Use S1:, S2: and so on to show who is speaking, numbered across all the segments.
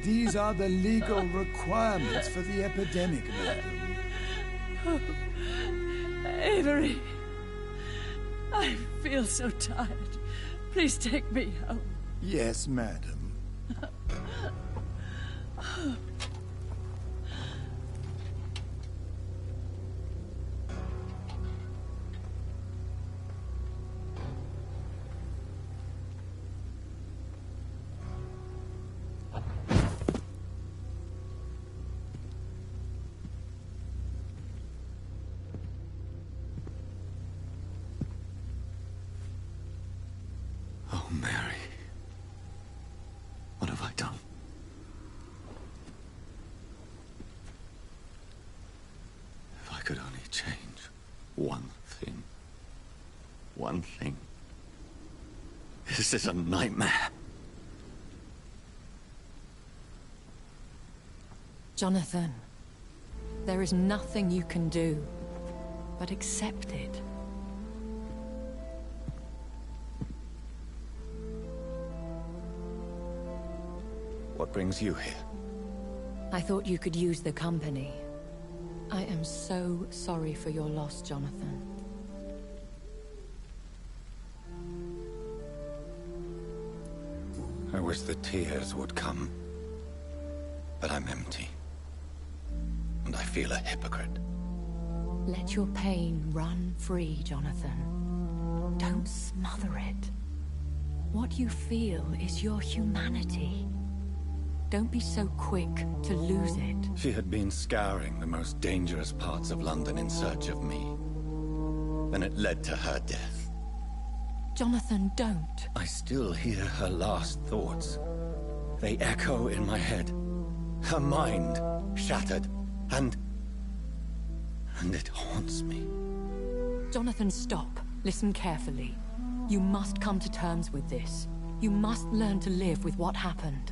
S1: These are the legal requirements for the epidemic, madam.
S2: Oh, Avery. I feel so tired. Please take me home.
S1: Yes, madam.
S3: Oh, Mary. What have I done? If I could only change one thing. One thing. This is a nightmare.
S4: Jonathan, there is nothing you can do but accept it.
S3: What brings you here?
S4: I thought you could use the company. I am so sorry for your loss, Jonathan.
S3: I wish the tears would come. But I'm empty. And I feel a hypocrite.
S4: Let your pain run free, Jonathan. Don't smother it. What you feel is your humanity. Don't be so quick to lose it.
S3: She had been scouring the most dangerous parts of London in search of me. And it led to her death.
S4: Jonathan, don't.
S3: I still hear her last thoughts. They echo in my head. Her mind shattered, and it haunts me.
S4: Jonathan, stop. Listen carefully. You must come to terms with this. You must learn to live with what happened.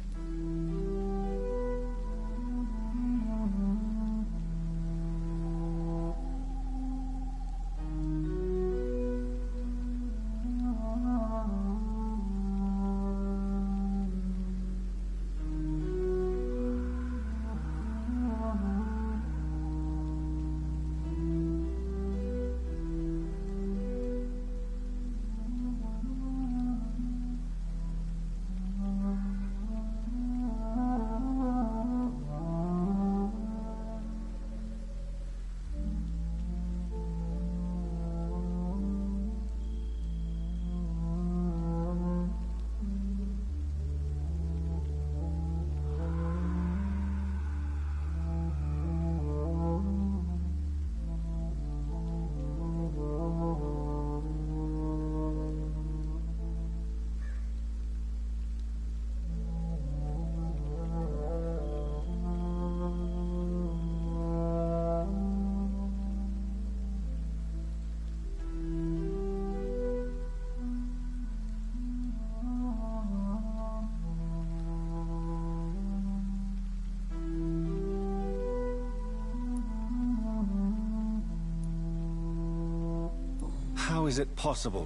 S3: How is it possible?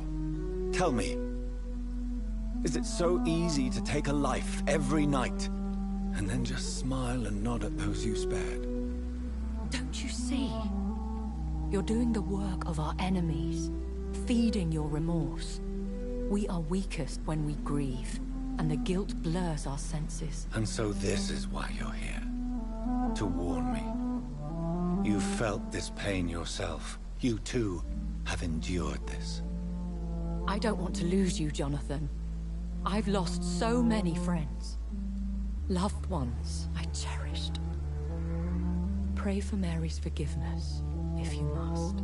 S3: Tell me. Is it so easy to take a life every night, and then just smile and nod at those you spared?
S4: Don't you see? You're doing the work of our enemies, feeding your remorse. We are weakest when we grieve, and the guilt blurs our senses.
S3: And so this is why you're here. To warn me. You felt this pain yourself. You too have endured this.
S4: I don't want to lose you, Jonathan. I've lost so many friends. Loved ones I cherished. Pray for Mary's forgiveness, if you must.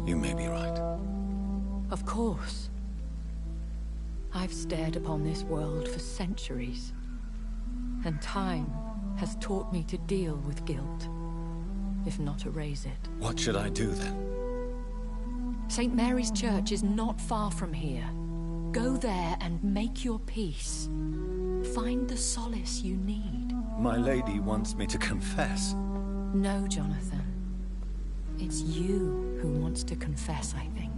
S3: You may be right.
S4: Of course. I've stared upon this world for centuries, and time has taught me to deal with guilt, if not erase it.
S3: What should I do then?
S4: St. Mary's Church is not far from here. Go there and make your peace. Find the solace you need.
S3: My lady wants me to confess.
S4: No, Jonathan. It's you who wants to confess, I think.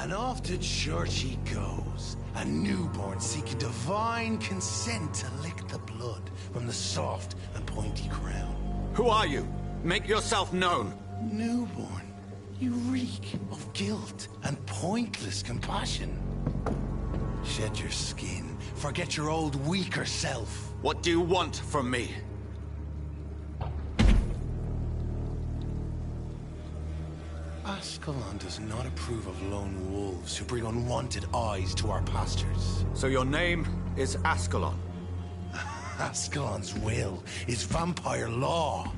S1: And off to church he goes, a newborn seeking divine consent to lick the blood from the soft and pointy crown.
S3: Who are you? Make yourself known.
S1: Newborn, you reek of guilt and pointless compassion. Shed your skin, forget your old weaker self.
S3: What do you want from me?
S1: Ascalon does not approve of lone wolves who bring unwanted eyes to our pastures.
S3: So your name is Ascalon?
S1: Ascalon's will is vampire law.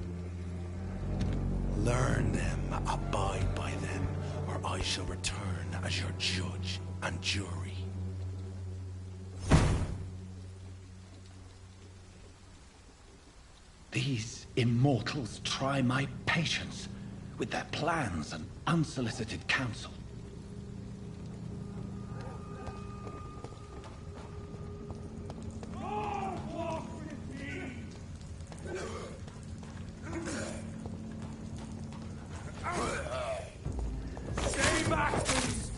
S1: Learn them, abide by them, or I shall return as your judge and jury.
S5: These immortals try my patience with their plans and unsolicited counsel.
S6: Stay back, please!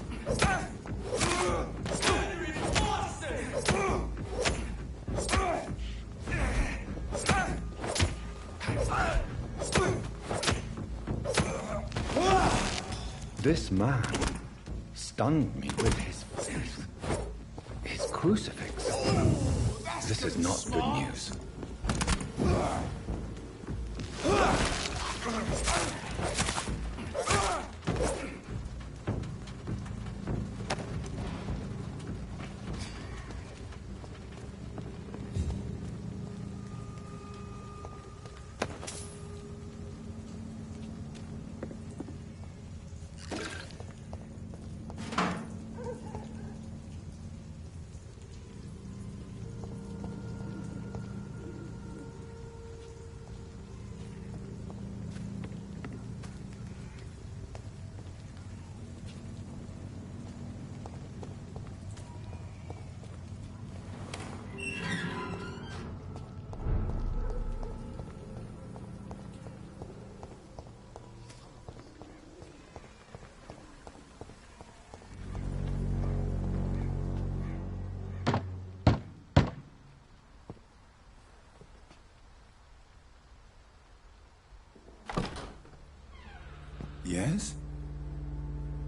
S5: This man stunned me with his faith. His crucifix. This is not good news.
S7: Yes?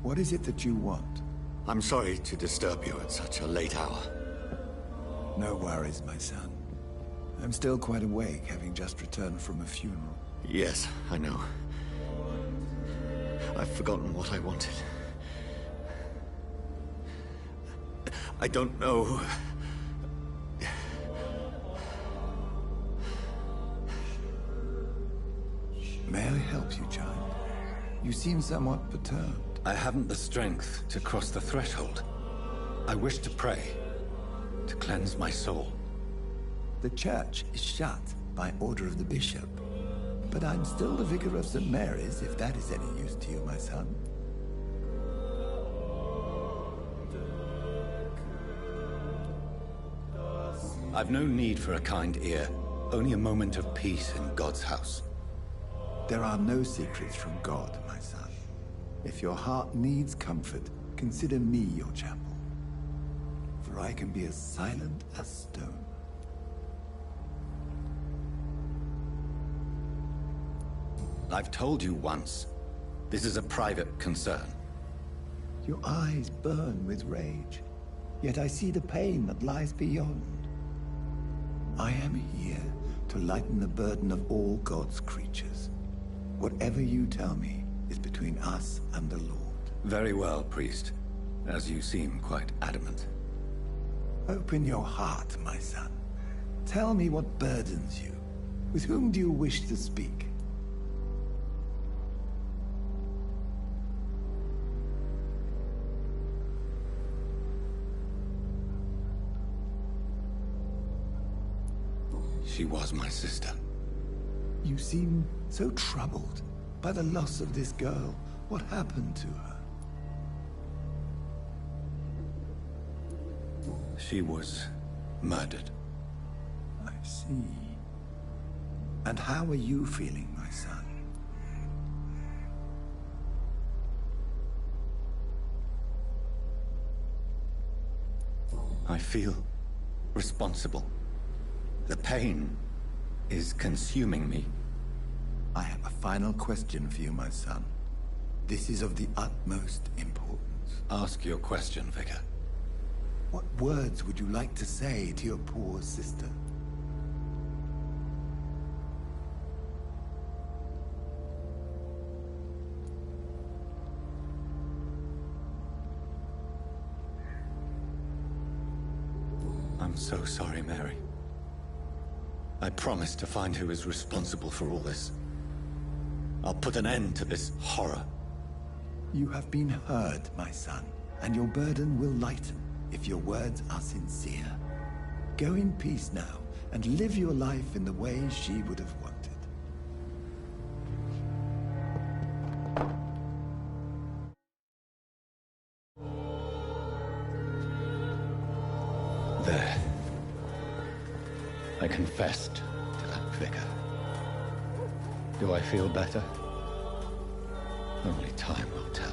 S7: What is it that you want?
S3: I'm sorry to disturb you at such a late hour.
S7: No worries, my son. I'm still quite awake, having just returned from a funeral.
S3: Yes, I know. I've forgotten what I wanted. I don't know.
S7: May I help you, child? You seem somewhat perturbed.
S5: I haven't the strength to cross the threshold. I wish to pray, to cleanse my soul.
S7: The church is shut by order of the bishop. But I'm still the vicar of St. Mary's, if that is any use to you, my son.
S5: I've no need for a kind ear, only a moment of peace in God's house.
S7: There are no secrets from God, my son. If your heart needs comfort, consider me your chapel. For I can be as silent as stone.
S5: I've told you once, this is a private concern.
S7: Your eyes burn with rage, yet I see the pain that lies beyond. I am here to lighten the burden of all God's creatures. Whatever you tell me is between us and the Lord.
S5: Very well, priest, as you seem quite adamant.
S7: Open your heart, my son. Tell me what burdens you. With whom do you wish to speak?
S5: She was my sister.
S7: You seem so troubled by the loss of this girl. What happened to her?
S5: She was murdered.
S7: I see. And how are you feeling, my son?
S5: I feel responsible. The pain is consuming me.
S7: I have a final question for you, my son. This is of the utmost importance.
S5: Ask your question, Vicar.
S7: What words would you like to say to your poor sister?
S5: I'm so sorry, Mary. I promise to find who is responsible for all this. I'll put an end to this horror.
S7: You have been heard, my son, and your burden will lighten if your words are sincere. Go in peace now, and live your life in the way she would have wanted.
S5: There. I confessed to that vicar. Do I feel better? Only time will tell.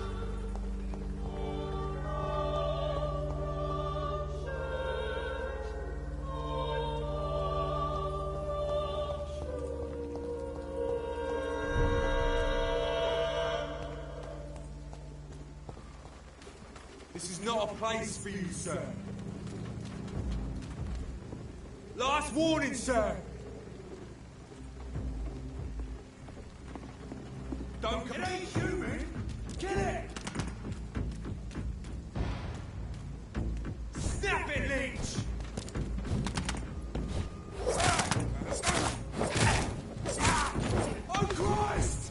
S6: This is not a place for you, sir. Last warning, sir. Don't come. It ain't human. Kill it. Snap it, Leech. Oh Christ!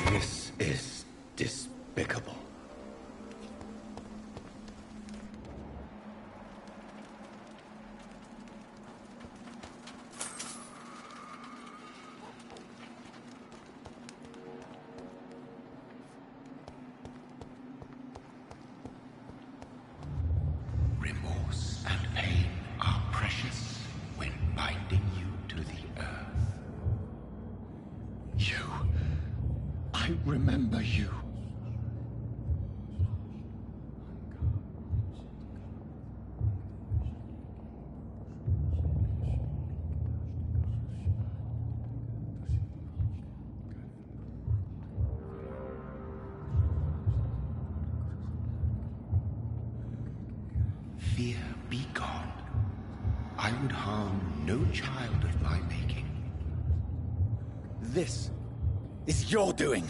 S5: This is despicable.
S1: Remorse and pain are precious when binding you to the earth.
S3: You. I remember you.
S1: Fear be gone. I would harm no child of my making.
S3: This is your doing.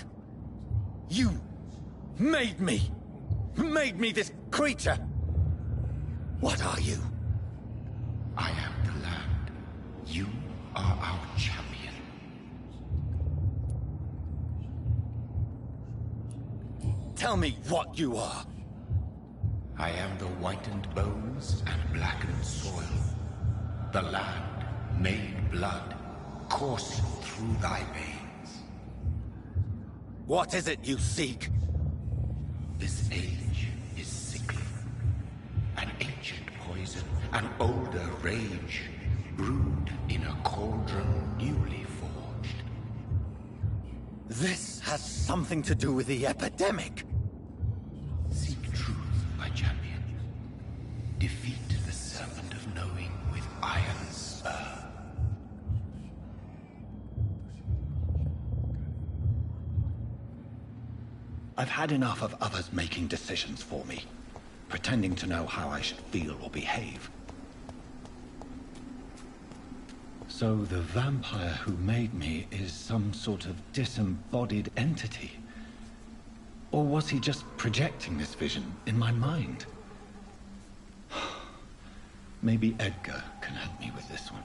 S3: You made me. Made me this creature. What are you?
S1: I am the land. You are our champion.
S3: Tell me what you are.
S1: I am the whitened bones and blackened soil. The land made blood coursing through thy veins.
S3: What is it you seek?
S1: This age is sickly. An ancient poison, an older rage, brewed in a cauldron newly forged.
S3: This has something to do with the epidemic.
S1: Seek truth, my champion. Defeat the serpent of knowing with iron spur.
S3: I've had enough of others making decisions for me, pretending to know how I should feel or behave. So the vampire who made me is some sort of disembodied entity? Or was he just projecting this vision in my mind? Maybe Edgar can help me with this one.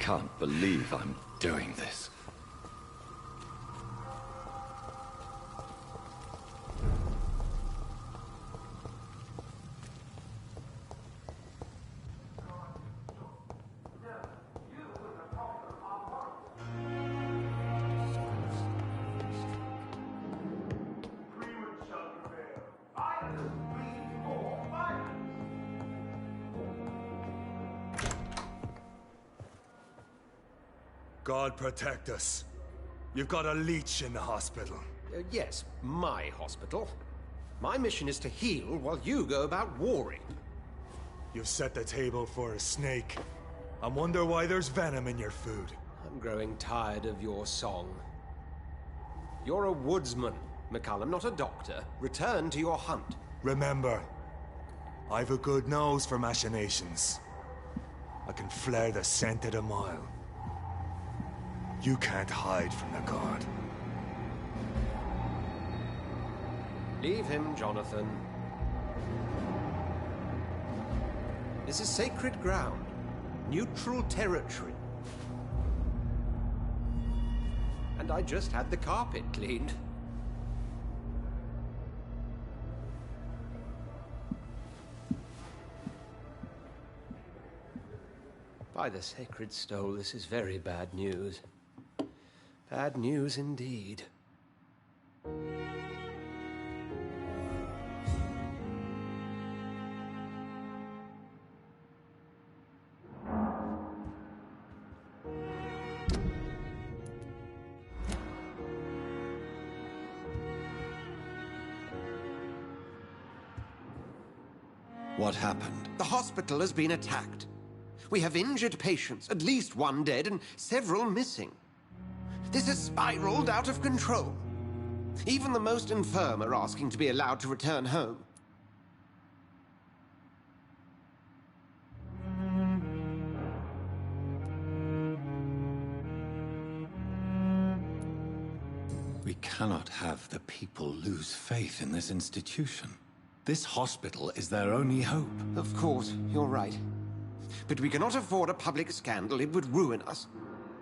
S3: can't believe I'm doing this.
S6: God protect us. You've got a leech in the hospital.
S8: Yes, my hospital. My mission is to heal while you go about warring.
S6: You've set the table for a snake. I wonder why there's venom in your food.
S8: I'm growing tired of your song. You're a woodsman, McCallum, not a doctor. Return to your hunt.
S6: Remember, I've a good nose for machinations. I can flare the scent at a mile. You can't hide from the God.
S8: Leave him, Jonathan. This is sacred ground. Neutral territory. And I just had the carpet cleaned. By the sacred stole, this is very bad news. Bad news indeed.
S3: What happened?
S8: The hospital has been attacked. We have injured patients, at least one dead and several missing. This has spiraled out of control. Even the most infirm are asking to be allowed to return home.
S3: We cannot have the people lose faith in this institution. This hospital is their only hope.
S8: Of course, you're right. But we cannot afford a public scandal. It would ruin us.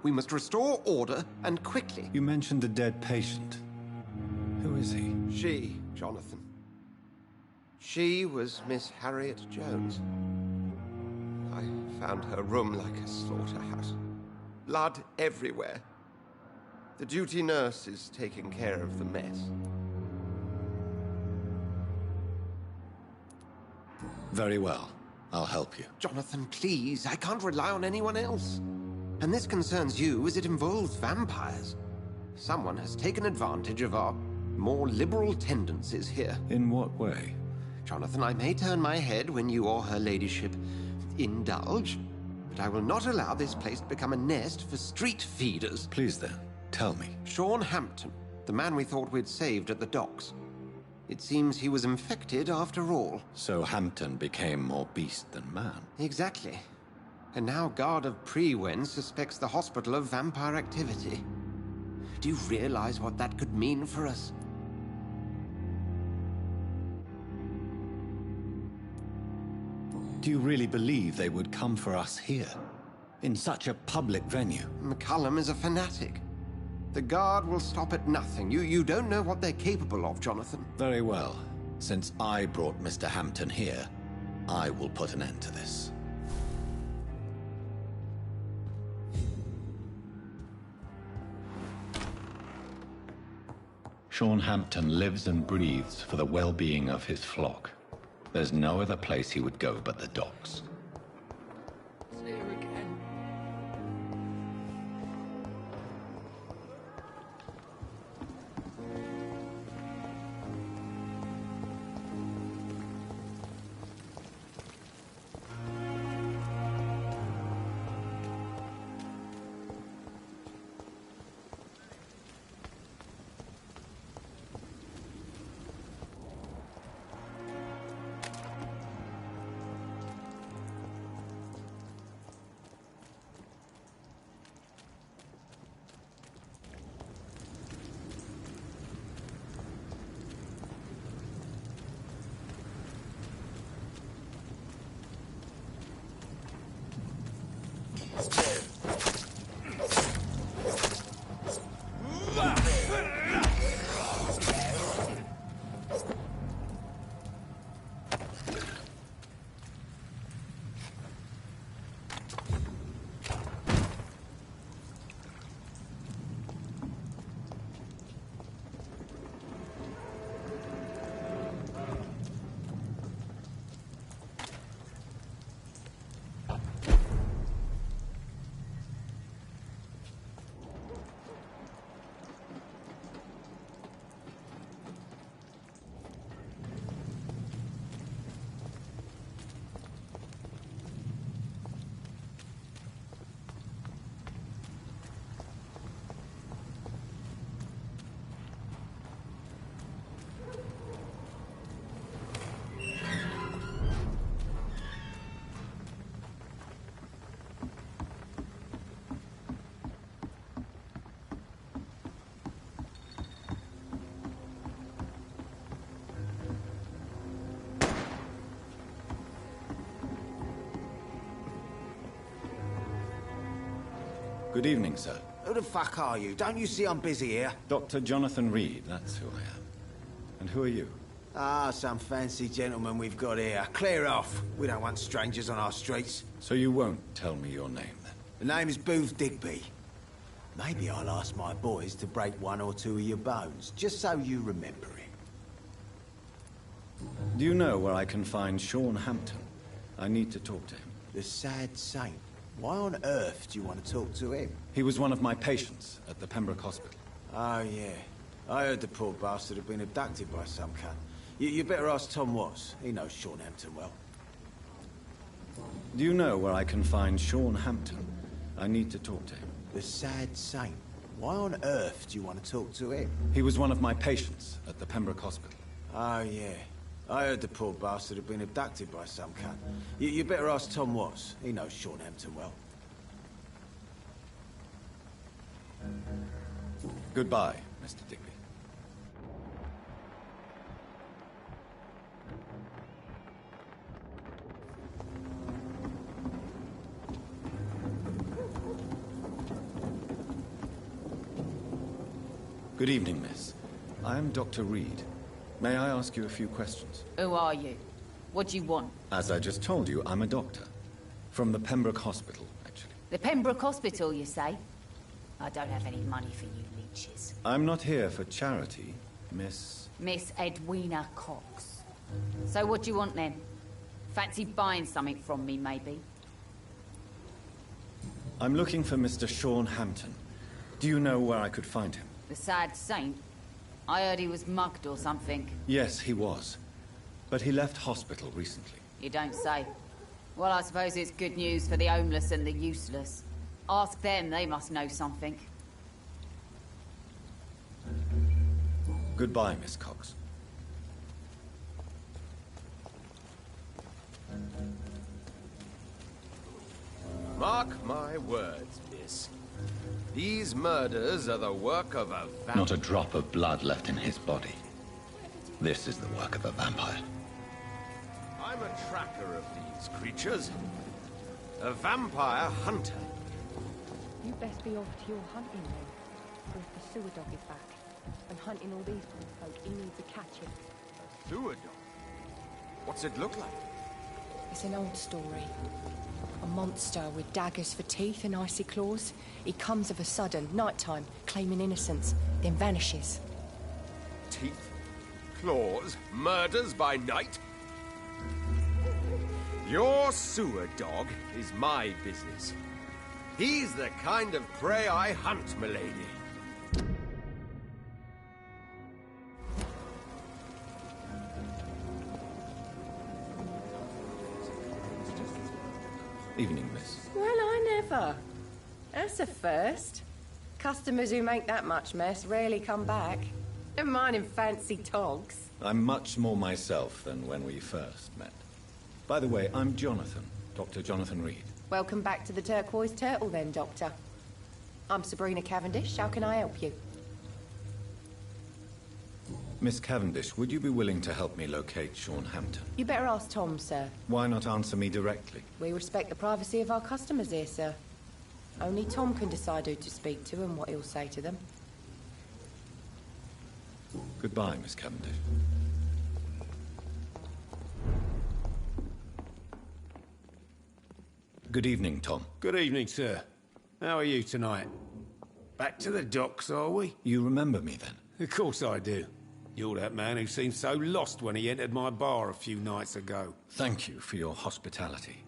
S8: We must restore order, and quickly.
S3: You mentioned the dead patient. Who is he?
S8: She, Jonathan. She was Miss Harriet Jones. I found her room like a slaughterhouse. Blood everywhere. The duty nurse is taking care of the mess.
S3: Very well. I'll help you.
S8: Jonathan, please. I can't rely on anyone else. And this concerns you as it involves vampires. Someone has taken advantage of our more liberal tendencies here.
S3: In what way?
S8: Jonathan, I may turn my head when you or her ladyship indulge, but I will not allow this place to become a nest for street feeders.
S3: Please then, tell me.
S8: Sean Hampton, the man we thought we'd saved at the docks. It seems he was infected after all.
S3: So Hampton became more beast than man.
S8: Exactly. And now Guard of Prewen suspects the hospital of vampire activity. Do you realize what that could mean for us?
S3: Do you really believe they would come for us here? In such a public venue?
S8: McCallum is a fanatic. The Guard will stop at nothing. You don't know what they're capable of, Jonathan.
S3: Very well. Since I brought Mr. Hampton here, I will put an end to this. Sean Hampton lives and breathes for the well-being of his flock. There's no other place he would go but the docks.
S4: See you again.
S3: Good evening, sir.
S9: Who the fuck are you? Don't you see I'm busy here?
S3: Dr. Jonathan Reed, that's who I am. And who are you?
S9: Ah, some fancy gentleman we've got here. Clear off. We don't want strangers on our streets.
S3: So you won't tell me your name, then?
S9: The name is Booth Digby. Maybe I'll ask my boys to break one or two of your bones, just so you remember him.
S3: Do you know where I can find Sean Hampton? I need to talk to him.
S9: The sad saint. Why on earth do you want to talk to him?
S3: He was one of my patients at the Pembroke Hospital.
S9: Oh, yeah. I heard the poor bastard had been abducted by some cunt. You better ask Tom Watts. He knows Sean Hampton well.
S3: Do you know where I can find Sean Hampton? I need to talk to him.
S9: The sad saint. Why on earth do you want to talk to him?
S3: He was one of my patients at the Pembroke Hospital.
S9: Oh, yeah. I heard the poor bastard had been abducted by some cunt. You better ask Tom Watts. He knows Sean Hampton well.
S3: Goodbye, Mr. Digby. Good evening, miss. I am Dr. Reed. May I ask you a few questions?
S10: Who are you? What do you want?
S3: As I just told you, I'm a doctor. From the Pembroke Hospital, actually.
S10: The Pembroke Hospital, you say? I don't have any money for you leeches.
S3: I'm not here for charity, Miss...
S10: Miss Edwina Cox. So what do you want then? Fancy buying something from me, maybe?
S3: I'm looking for Mr. Sean Hampton. Do you know where I could find him?
S10: The sad saint? I heard he was mugged or something.
S3: Yes, he was. But he left hospital recently.
S10: You don't say. Well, I suppose it's good news for the homeless and the useless. Ask them, they must know something.
S3: Goodbye, Miss Cox.
S8: Mark my words, miss. These murders are the work of a vampire.
S1: Not a drop of blood left in his body. This is the work of a vampire.
S8: I'm a tracker of these creatures. A vampire hunter.
S11: You best be off to your hunting then. For if the sewer dog is back and hunting all these poor folk, he needs to catch him.
S8: A sewer dog? What's it look like?
S11: It's an old story. A monster with daggers for teeth and icy claws. He comes of a sudden, nighttime, claiming innocence, then vanishes.
S8: Teeth, claws, murders by night? Your sewer dog is my business. He's the kind of prey I hunt, milady.
S3: Evening, miss.
S11: Well, I never. That's a first. Customers who make that much mess rarely come back. Never mind in fancy togs.
S3: I'm much more myself than when we first met. By the way, I'm Jonathan, Dr. Jonathan Reed.
S11: Welcome back to the Turquoise Turtle then, Doctor. I'm Sabrina Cavendish. How can I help you?
S3: Miss Cavendish, would you be willing to help me locate Sean Hampton?
S11: You better ask Tom, sir.
S3: Why not answer me directly?
S11: We respect the privacy of our customers here, sir. Only Tom can decide who to speak to and what he'll say to them.
S3: Goodbye, Miss Cavendish. Good evening, Tom.
S12: Good evening, sir. How are you tonight? Back to the docks, are we?
S3: You remember me, then?
S12: Of course I do. You're that man who seemed so lost when he entered my bar a few nights ago.
S3: Thank you for your hospitality.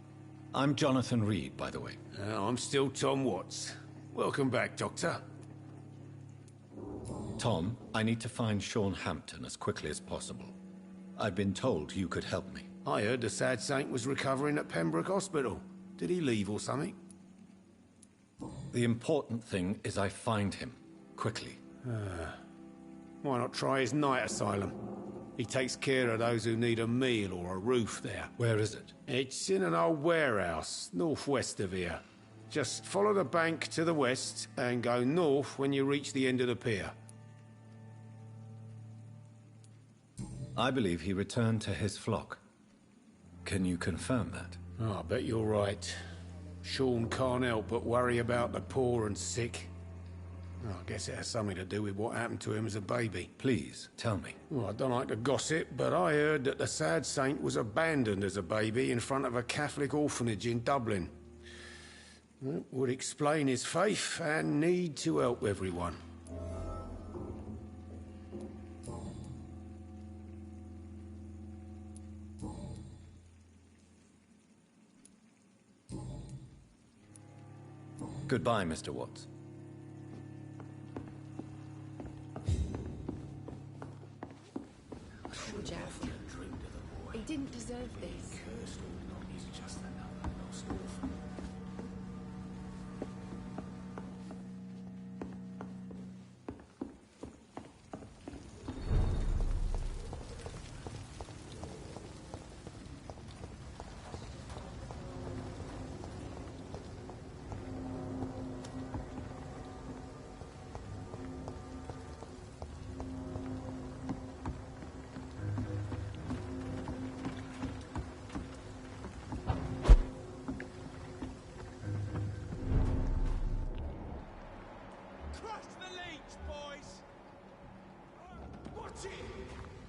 S3: I'm Jonathan Reed, by the way.
S12: I'm still Tom Watts. Welcome back, Doctor.
S3: Tom, I need to find Sean Hampton as quickly as possible. I've been told you could help me.
S12: I heard the sad saint was recovering at Pembroke Hospital. Did he leave or something?
S3: The important thing is I find him. Quickly.
S12: Why not try his night asylum? He takes care of those who need a meal or a roof there.
S3: Where is it?
S12: It's in an old warehouse, northwest of here. Just follow the bank to the west and go north when you reach the end of the pier.
S3: I believe he returned to his flock. Can you confirm that?
S12: Oh, I bet you're right. Sean can't help but worry about the poor and sick. Well, I guess it has something to do with what happened to him as a baby.
S3: Please, tell me.
S12: Well, I don't like to gossip, but I heard that the sad saint was abandoned as a baby in front of a Catholic orphanage in Dublin. That would explain his faith and need to help everyone.
S3: Goodbye, Mr. Watts.
S11: Poor Jeff. He didn't deserve this.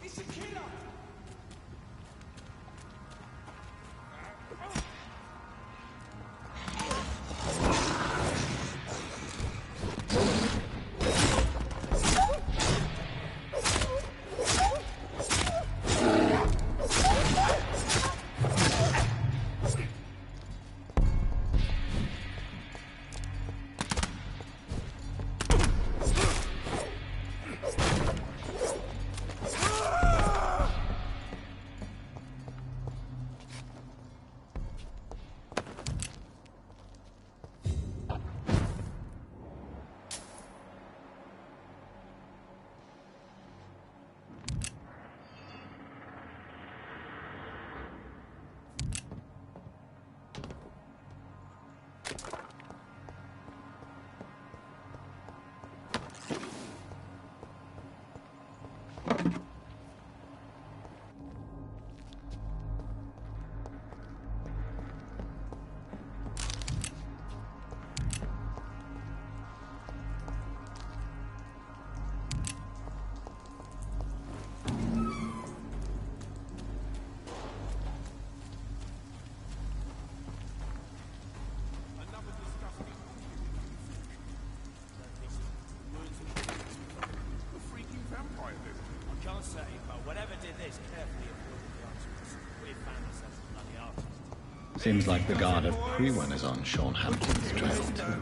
S13: It's a killer!
S14: Seems like the guard at Prewen is on Sean Hampton's trail too.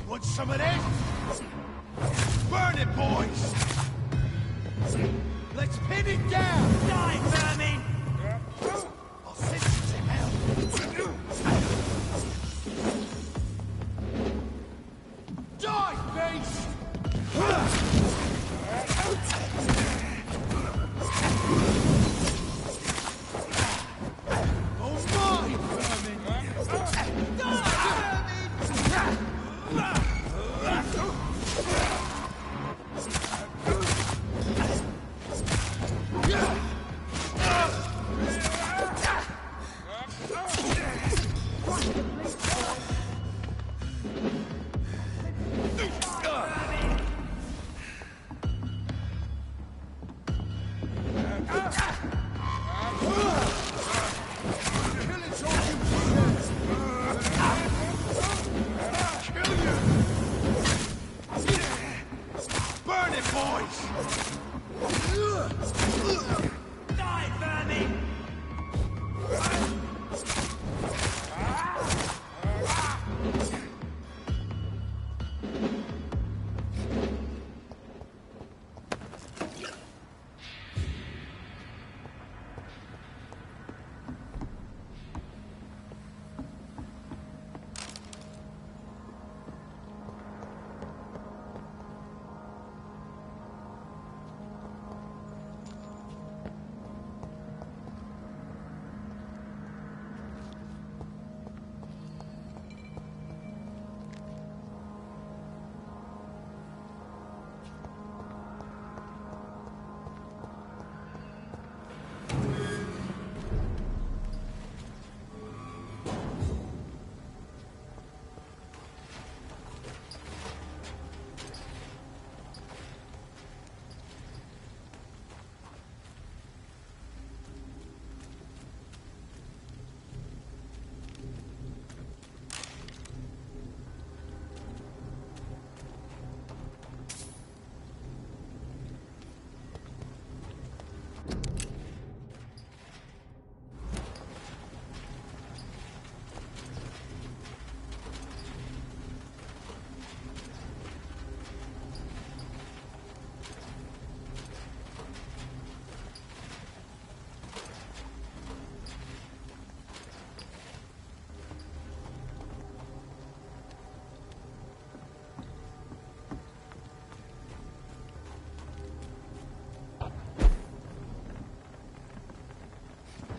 S13: Want some of this? Burn it, boys! Let's pin it down! Die, vermin! I'll send you to hell! Die, beast! Oh my, vermin! Die,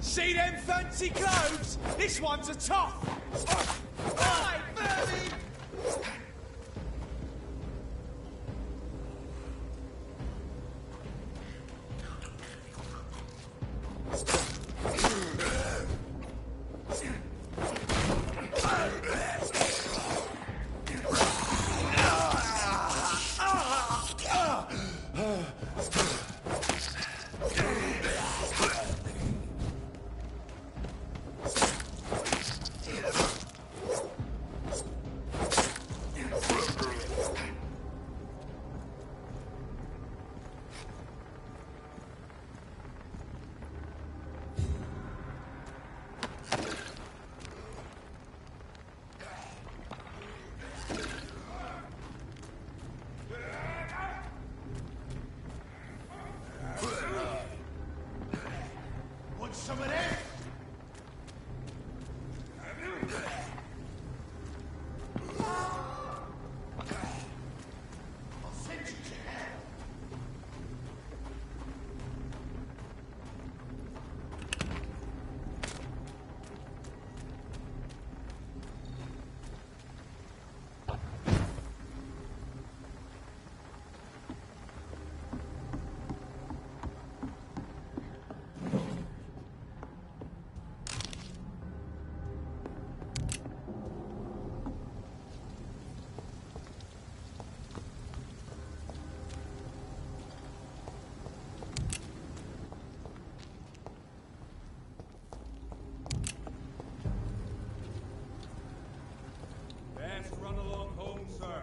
S13: See them fancy clothes? This one's a top! Hi, Vermin! Some of this? I'll send you to hell. Run along home, sir.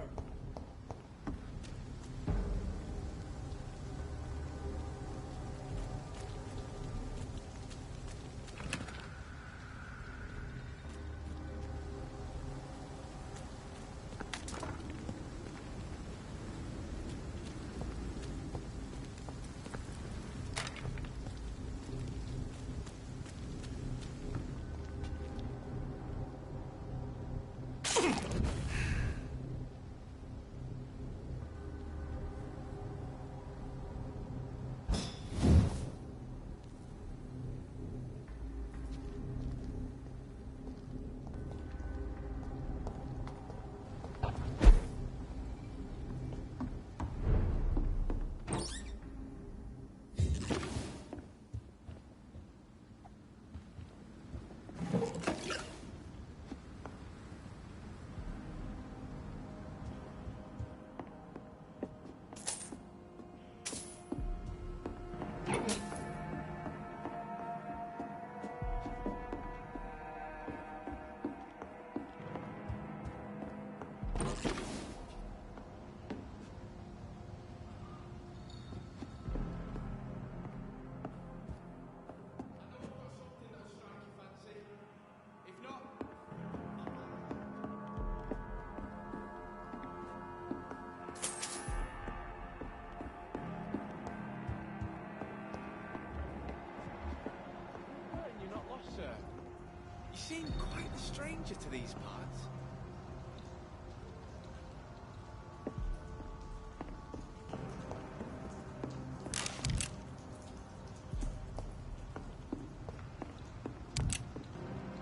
S13: You seem quite a stranger to these parts.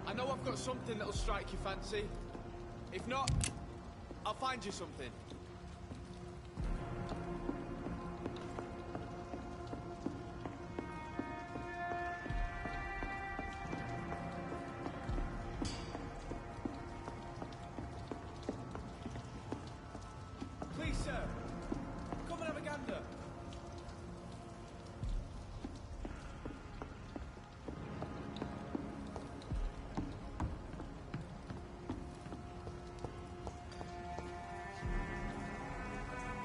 S13: I know I've got something that'll strike your fancy. If not, I'll find you something. Please, sir, come and have a gander.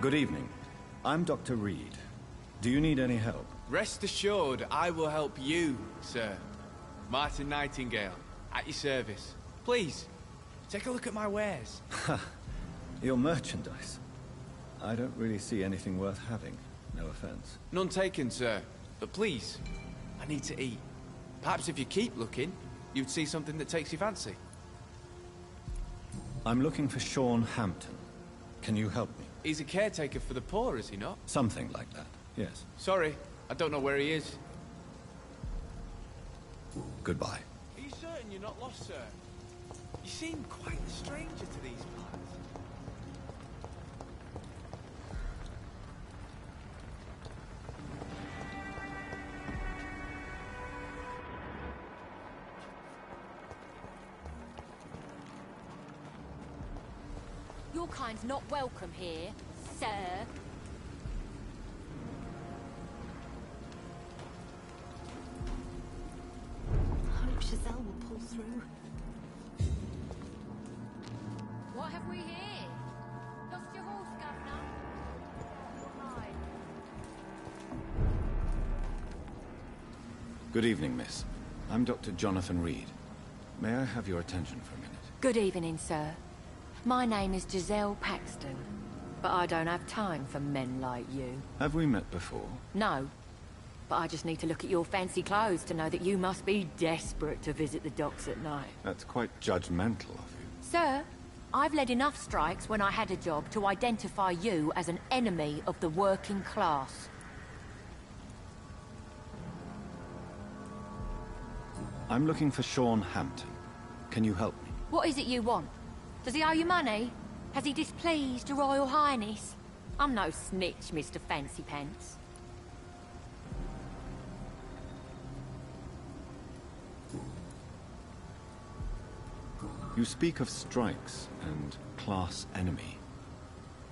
S3: Good evening. I'm Dr. Reed. Do you need any help?
S13: Rest assured, I will help you, sir. Martin Nightingale, at your service. Please, take a look at my wares.
S3: Your merchandise. I don't really see anything worth having. No offense.
S13: None taken, sir. But please, I need to eat. Perhaps if you keep looking, you'd see something that takes your fancy.
S3: I'm looking for Sean Hampton. Can you help me?
S13: He's a caretaker for the poor, is he not?
S3: Something like that, yes.
S13: Sorry, I don't know where he is.
S3: Goodbye.
S13: Are you certain you're not lost, sir? You seem quite a stranger to these parts.
S4: Your kind's not welcome here, sir.
S15: I hope Giselle will pull through.
S4: What have we here? Lost your horse, Governor? Hi.
S3: Good evening, miss. I'm Dr. Jonathan Reed. May I have your attention for a minute?
S4: Good evening, sir. My name is Giselle Paxton, but I don't have time for men like you.
S3: Have we met before?
S4: No, but I just need to look at your fancy clothes to know that you must be desperate to visit the docks at night.
S3: That's quite judgmental of you.
S4: Sir, I've led enough strikes when I had a job to identify you as an enemy of the working class.
S3: I'm looking for Sean Hampton. Can you help me?
S4: What is it you want? Does he owe you money? Has he displeased your Royal Highness? I'm no snitch, Mr. Fancy Pants.
S3: You speak of strikes and class enemy.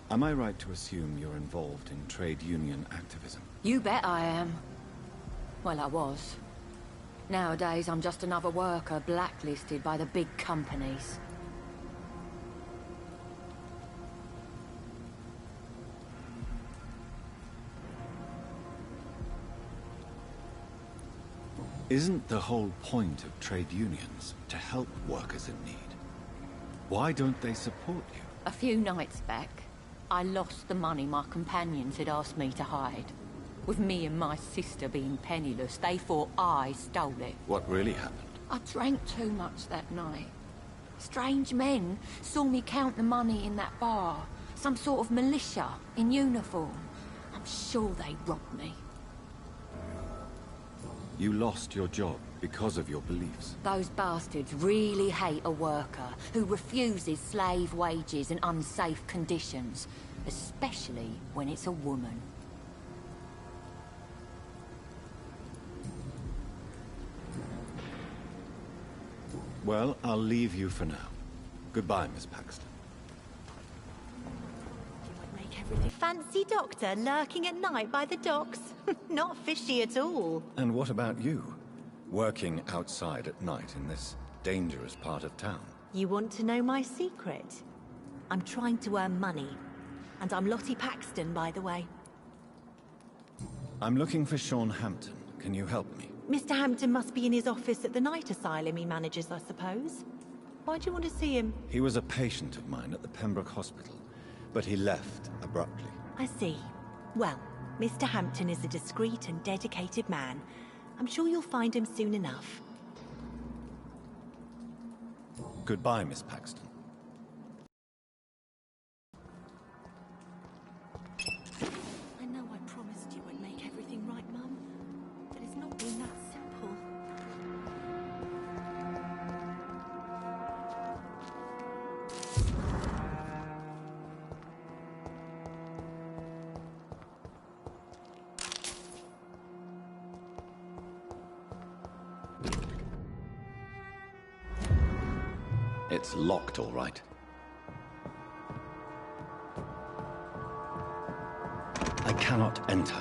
S3: Am I right to assume you're involved in trade union activism?
S4: You bet I am. Well, I was. Nowadays, I'm just another worker blacklisted by the big companies.
S3: Isn't the whole point of trade unions to help workers in need? Why don't they support you?
S4: A few nights back, I lost the money my companions had asked me to hide. With me and my sister being penniless, they thought I stole it.
S3: What really happened?
S4: I drank too much that night. Strange men saw me count the money in that bar. Some sort of militia in uniform. I'm sure they robbed me.
S3: You lost your job because of your beliefs.
S4: Those bastards really hate a worker who refuses slave wages and unsafe conditions, especially when it's a woman.
S3: Well, I'll leave you for now. Goodbye, Miss Paxton.
S15: Fancy doctor lurking at night by the docks? Not fishy at all.
S3: And what about you? Working outside at night in this dangerous part of town?
S15: You want to know my secret? I'm trying to earn money. And I'm Lottie Paxton, by the way.
S3: I'm looking for Sean Hampton. Can you help me?
S15: Mr. Hampton must be in his office at the night asylum he manages, I suppose. Why do you want to see him?
S3: He was a patient of mine at the Pembroke Hospital, but he left abruptly.
S15: I see. Well, Mr. Hampton is a discreet and dedicated man. I'm sure you'll find him soon enough.
S3: Goodbye, Miss Paxton.
S15: I know I promised you I'd make everything right, Mum, but it's not been that simple.
S3: It's locked, all right. I cannot enter.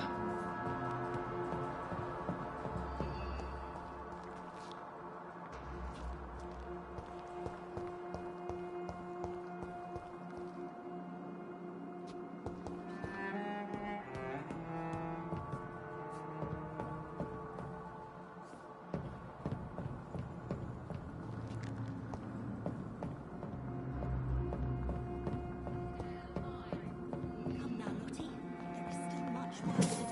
S15: Come now, Lottie. There is still much work to do.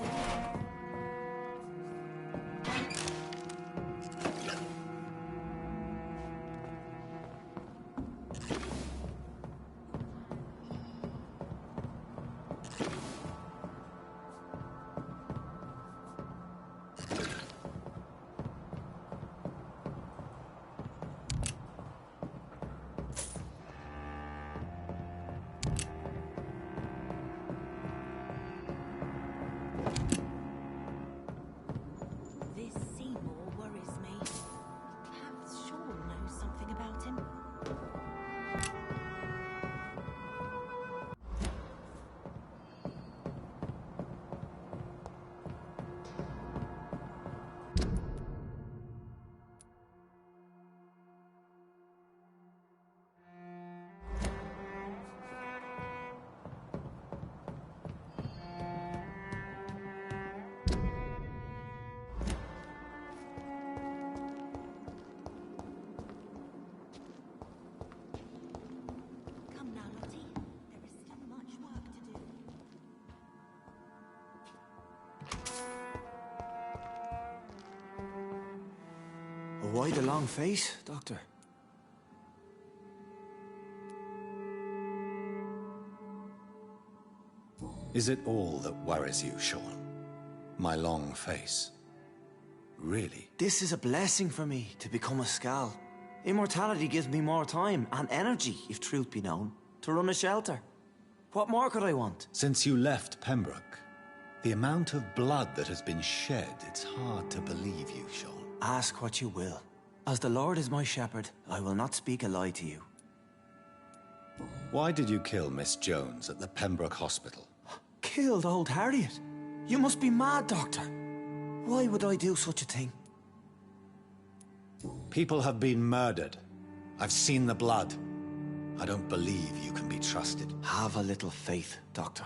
S9: why the long face, Doctor?
S5: Is it all that worries you, Sean? My long face? Really?
S9: This is a blessing for me, to become a Skal. Immortality gives me more time and energy, if truth be known, to run a shelter. What more could I want?
S5: Since you left Pembroke, the amount of blood that has been shed, it's hard to believe you, Sean.
S9: Ask what you will. As the Lord is my shepherd, I will not speak a lie to you.
S5: Why did you kill Miss Jones at the Pembroke Hospital?
S9: Killed old Harriet? You must be mad, Doctor. Why would I do such a thing?
S5: People have been murdered. I've seen the blood. I don't believe you can be trusted.
S9: Have a little faith, Doctor.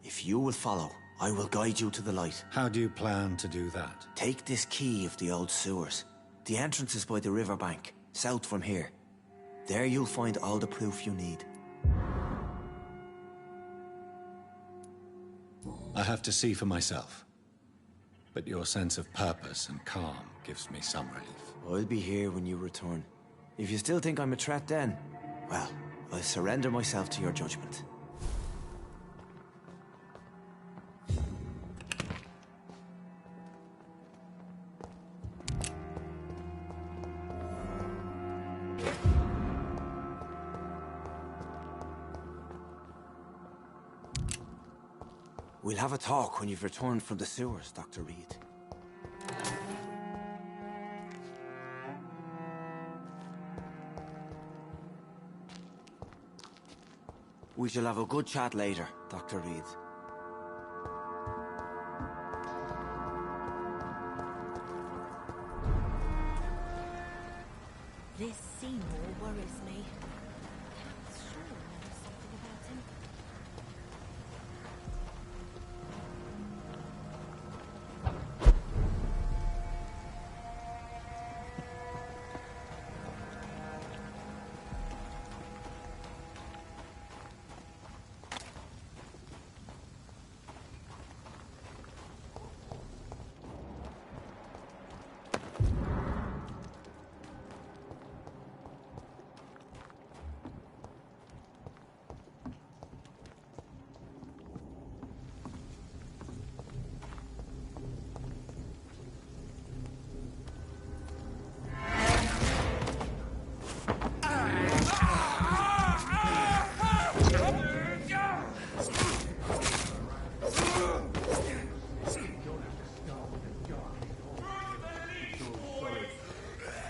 S9: If you will follow, I will guide you to the light.
S5: How do you plan to do that?
S9: Take this key of the old sewers. The entrance is by the riverbank, south from here. There you'll find all the proof you need.
S5: I have to see for myself. But your sense of purpose and calm gives me some relief.
S9: I'll be here when you return. If you still think I'm a threat then, well, I'll surrender myself to your judgment. We'll have a talk when you've returned from the sewers, Dr. Reed. We shall have a good chat later, Dr. Reed.
S15: This Seymour worries me. I'm sure I know something about him.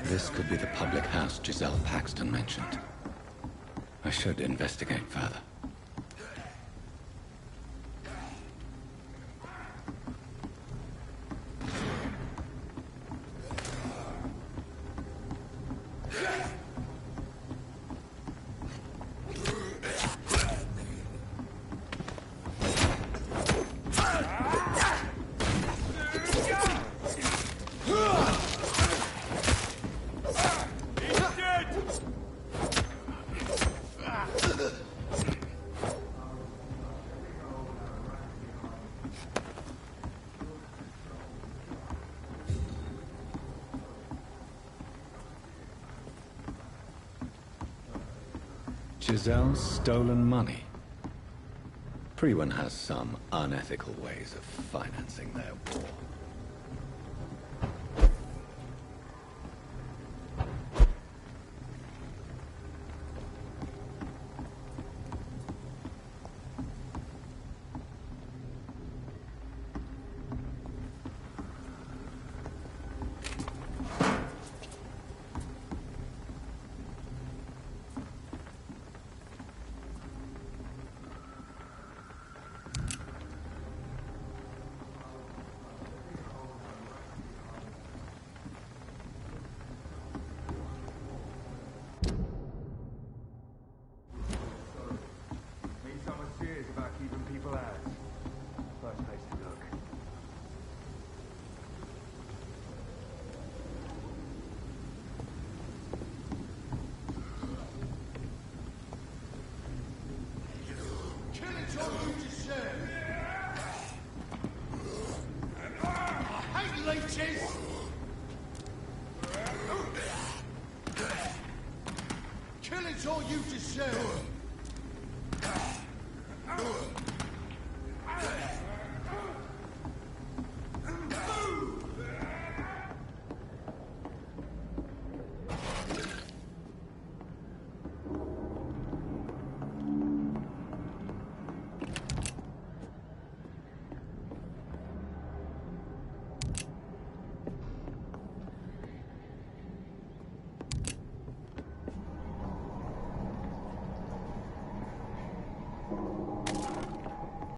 S1: This could be the public house Giselle Paxton mentioned. I should investigate further.
S5: Giselle's stolen money. Prewen has some unethical ways of financing their war.